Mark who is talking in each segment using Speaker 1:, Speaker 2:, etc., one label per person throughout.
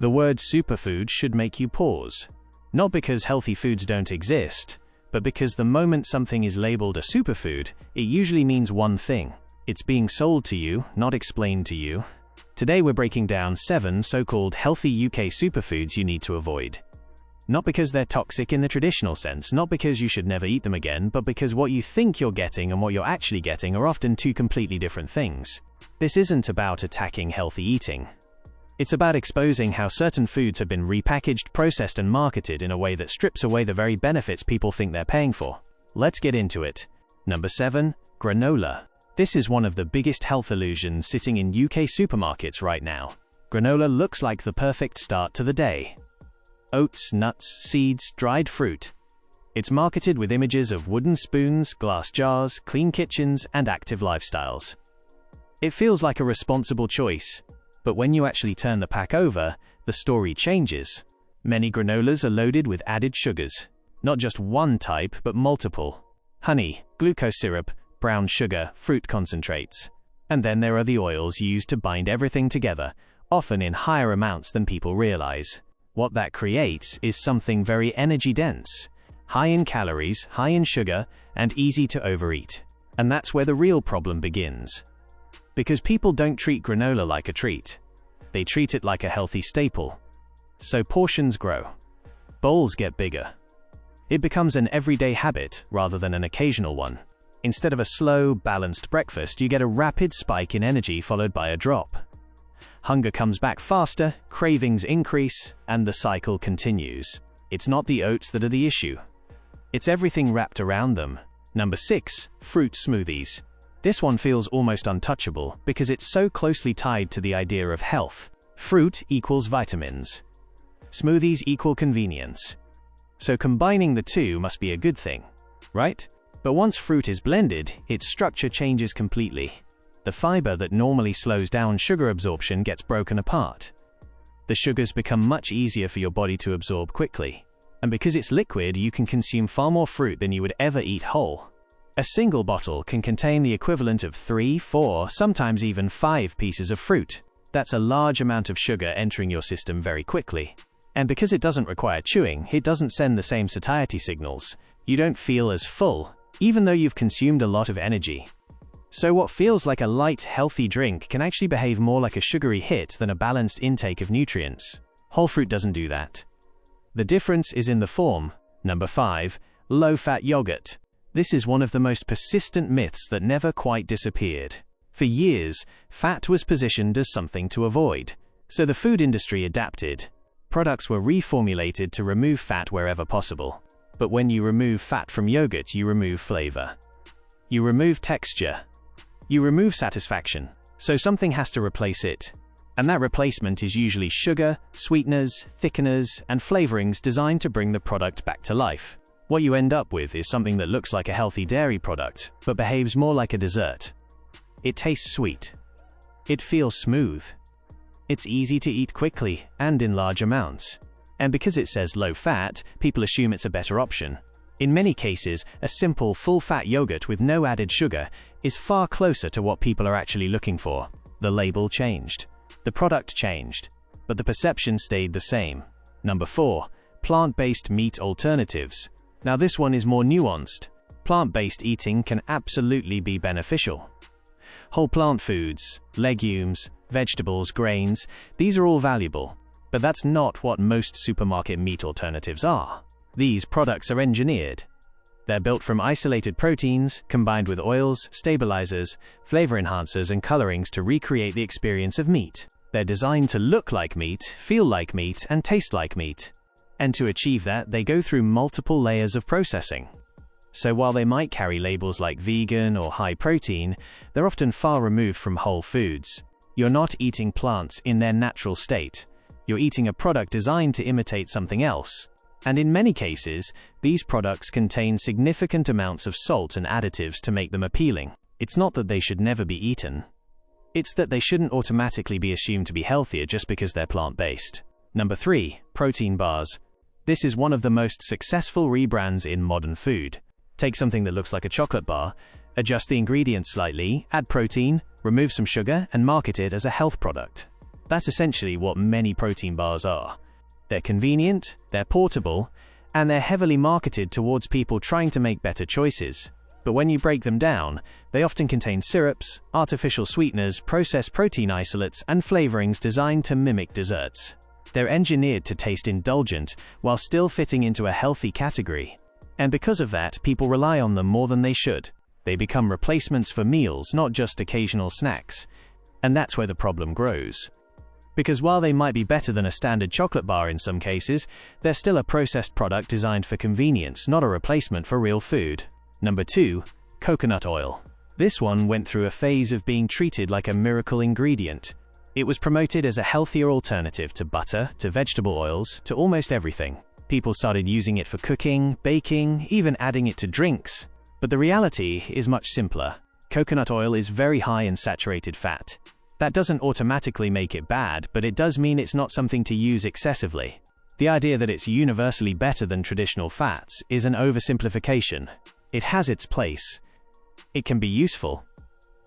Speaker 1: The word superfood should make you pause. Not because healthy foods don't exist, but because the moment something is labeled a superfood, it usually means one thing. It's being sold to you, not explained to you. Today we're breaking down 7 so-called healthy UK superfoods you need to avoid. Not because they're toxic in the traditional sense, not because you should never eat them again, but because what you think you're getting and what you're actually getting are often two completely different things. This isn't about attacking healthy eating. It's about exposing how certain foods have been repackaged, processed, and marketed in a way that strips away the very benefits people think they're paying for. Let's get into it. Number 7. Granola. This is one of the biggest health illusions sitting in UK supermarkets right now. Granola looks like the perfect start to the day. Oats, nuts, seeds, dried fruit. It's marketed with images of wooden spoons, glass jars, clean kitchens, and active lifestyles. It feels like a responsible choice, but when you actually turn the pack over, the story changes. Many granolas are loaded with added sugars. Not just one type, but multiple. Honey, glucose syrup, brown sugar, fruit concentrates. And then there are the oils used to bind everything together, often in higher amounts than people realize. What that creates is something very energy-dense, high in calories, high in sugar, and easy to overeat. And that's where the real problem begins. Because people don't treat granola like a treat. They treat it like a healthy staple. So portions grow. Bowls get bigger. It becomes an everyday habit rather than an occasional one. Instead of a slow, balanced breakfast, you get a rapid spike in energy followed by a drop. Hunger comes back faster, cravings increase, and the cycle continues. It's not the oats that are the issue. It's everything wrapped around them. Number 6. Fruit smoothies. This one feels almost untouchable because it's so closely tied to the idea of health. Fruit equals vitamins. Smoothies equal convenience. So combining the two must be a good thing, right? But once fruit is blended, its structure changes completely. The fiber that normally slows down sugar absorption gets broken apart. The sugars become much easier for your body to absorb quickly. And because it's liquid, you can consume far more fruit than you would ever eat whole. A single bottle can contain the equivalent of 3, 4, sometimes even 5 pieces of fruit. That's a large amount of sugar entering your system very quickly. And because it doesn't require chewing, it doesn't send the same satiety signals. You don't feel as full, even though you've consumed a lot of energy. So what feels like a light, healthy drink can actually behave more like a sugary hit than a balanced intake of nutrients. Whole fruit doesn't do that. The difference is in the form. Number 5. Low-fat yogurt. This is one of the most persistent myths that never quite disappeared. For years, fat was positioned as something to avoid. So the food industry adapted. Products were reformulated to remove fat wherever possible. But when you remove fat from yogurt, you remove flavor. You remove texture. You remove satisfaction. So something has to replace it. And that replacement is usually sugar, sweeteners, thickeners, and flavorings designed to bring the product back to life. What you end up with is something that looks like a healthy dairy product, but behaves more like a dessert. It tastes sweet. It feels smooth. It's easy to eat quickly and in large amounts. And because it says low fat, people assume it's a better option. In many cases, a simple full-fat yogurt with no added sugar is far closer to what people are actually looking for. The label changed. The product changed. But the perception stayed the same. Number 4. Plant-based meat alternatives. Now this one is more nuanced. Plant-based eating can absolutely be beneficial. Whole plant foods, legumes, vegetables, grains, these are all valuable. But that's not what most supermarket meat alternatives are. These products are engineered. They're built from isolated proteins, combined with oils, stabilizers, flavor enhancers, and colorings to recreate the experience of meat. They're designed to look like meat, feel like meat, and taste like meat. And to achieve that, they go through multiple layers of processing. So while they might carry labels like vegan or high protein, they're often far removed from whole foods. You're not eating plants in their natural state. You're eating a product designed to imitate something else. And in many cases, these products contain significant amounts of salt and additives to make them appealing. It's not that they should never be eaten. It's that they shouldn't automatically be assumed to be healthier just because they're plant-based. Number 3. Protein bars. This is one of the most successful rebrands in modern food. Take something that looks like a chocolate bar, adjust the ingredients slightly, add protein, remove some sugar, and market it as a health product. That's essentially what many protein bars are. They're convenient, they're portable, and they're heavily marketed towards people trying to make better choices. But when you break them down, they often contain syrups, artificial sweeteners, processed protein isolates, and flavorings designed to mimic desserts. They're engineered to taste indulgent while still fitting into a healthy category. And because of that, people rely on them more than they should. They become replacements for meals, not just occasional snacks. And that's where the problem grows. Because while they might be better than a standard chocolate bar in some cases, they're still a processed product designed for convenience, not a replacement for real food. Number 2. Coconut oil. This one went through a phase of being treated like a miracle ingredient. It was promoted as a healthier alternative to butter, to vegetable oils, to almost everything. People started using it for cooking, baking, even adding it to drinks. But the reality is much simpler. Coconut oil is very high in saturated fat. That doesn't automatically make it bad, but it does mean it's not something to use excessively. The idea that it's universally better than traditional fats is an oversimplification. It has its place. It can be useful.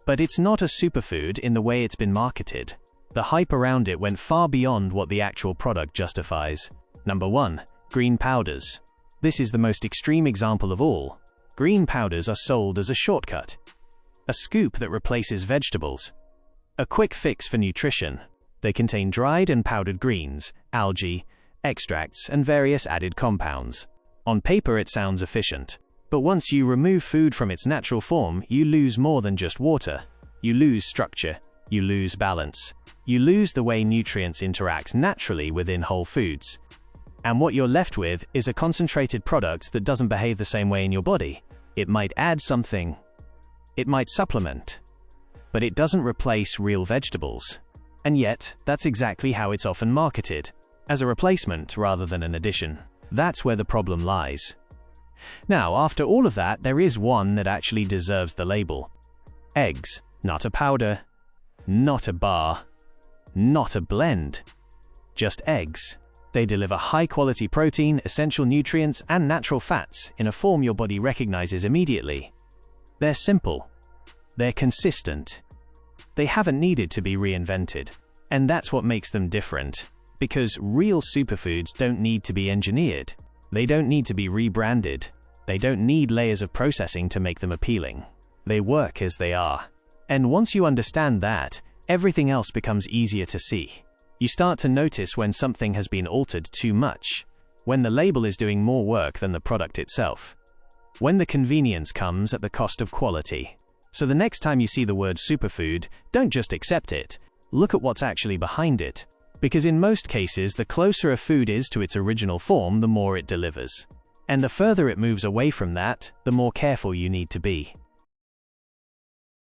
Speaker 1: But it's not a superfood in the way it's been marketed. The hype around it went far beyond what the actual product justifies. Number 1. Green powders. This is the most extreme example of all. Green powders are sold as a shortcut. A scoop that replaces vegetables. A quick fix for nutrition. They contain dried and powdered greens, algae, extracts, and various added compounds. On paper it sounds efficient. But once you remove food from its natural form, you lose more than just water. You lose structure. You lose balance. You lose the way nutrients interact naturally within whole foods. And what you're left with is a concentrated product that doesn't behave the same way in your body. It might add something. It might supplement. But it doesn't replace real vegetables. And yet, that's exactly how it's often marketed, as a replacement rather than an addition. That's where the problem lies. Now, after all of that, there is one that actually deserves the label. Eggs. Not a powder, not a bar, not a blend. Just eggs. They deliver high-quality protein, essential nutrients, and natural fats in a form your body recognizes immediately. They're simple. They're consistent. They haven't needed to be reinvented. And that's what makes them different. Because real superfoods don't need to be engineered. They don't need to be rebranded. They don't need layers of processing to make them appealing. They work as they are. And once you understand that, everything else becomes easier to see. You start to notice when something has been altered too much. When the label is doing more work than the product itself. When the convenience comes at the cost of quality. So the next time you see the word superfood, don't just accept it. Look at what's actually behind it. Because in most cases, the closer a food is to its original form, the more it delivers. And the further it moves away from that, the more careful you need to be.